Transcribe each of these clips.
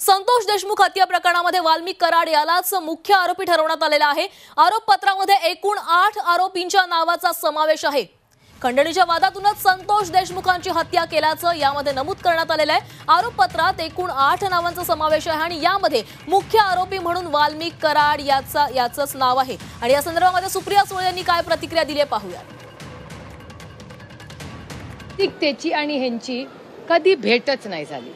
संतोष देशमुख हत्या प्रकरणामध्ये वाल्मिक कराड यालाच मुख्य आरोपी ठरवण्यात आलेला आहे। आरोपपत्रामध्ये एकूण 8 आरोपींच्या नावाचा समावेश आहे। खंडणीच्या वादातूनच संतोष देशमुखांची हत्या केल्याचं यामध्ये नमूद करण्यात आलेलं आहे। आरोपपत्रात एकूण 8 नावांचा समावेश आहे आणि यामध्ये मुख्य आरोपी म्हणून वाल्मिक कराड याचंच नाव आहे। आणि या संदर्भामध्ये सुप्रिया सुळे यांनी काय प्रतिक्रिया दिली पाहूया। त्याची आणि ह्यांची कधी भेटच नाही झाली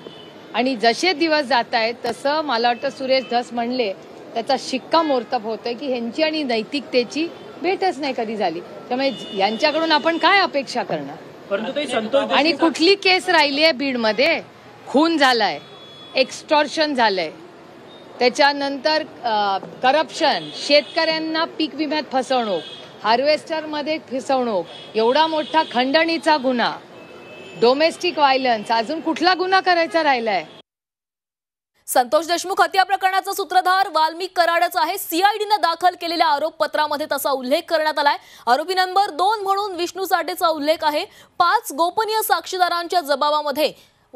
आणि जसे दिवस जात आहेत तसं मला वाटतं सुरेश धस म्हणले त्याचा शिक्कामोर्तब होतोय की ह्यांची आणि नैतिकतेची भेटच नाही कधी झाली। त्यामुळे यांच्याकडून आपण काय अपेक्षा करणार। परंतु आणि कुठली केस राहिली आहे बीडमध्ये? खून झालाय, एक्स्टॉर्शन झालंय, त्याच्यानंतर करप्शन, शेतकऱ्यांना पीक विम्यात फसवणूक, हार्वेस्टरमध्ये फसवणूक, एवढा मोठा खंडणीचा गुन्हा, डोमेस्टिक व्हायलन्स, अजून कुठला गुन्हा करायचा राहिलाय? संतोष देशमुख हत्या प्रकरणाचा सूत्रधार वाल्मिक कराडच आहे। सीआयडीने दाखल केलेल्या आरोपपत्रामध्ये तसा उल्लेख करण्यात आलाय। आरोपी नंबर 2 म्हणून विष्णू साठेचा उल्लेख आहे। 5 गोपनीय साक्षीदारांच्या जबाबामध्ये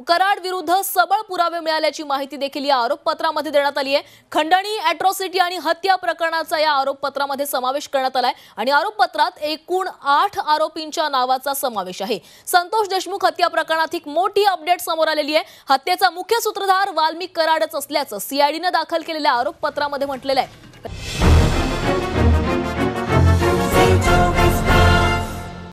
कराड विरुद्ध सबळ पुरावे मिळाल्याची माहिती देखील या आरोपपत्रामध्ये देण्यात आली आहे। खंडणी, अॅट्रॉसिटी आणि हत्या प्रकरणाचा या आरोपपत्रामध्ये समावेश करण्यात आलाय आणि आरोपपत्रात एकूण 8 आरोपींच्या नावाचा समावेश आहे। संतोष देशमुख हत्या प्रकरणात एक मोठी अपडेट समोर आलेली आहे। हत्येचा मुख्य सूत्रधार वाल्मिक कराडच असल्याचं सीआयडीने दाखल केलेल्या आरोपपत्रामध्ये म्हटलेलं आहे।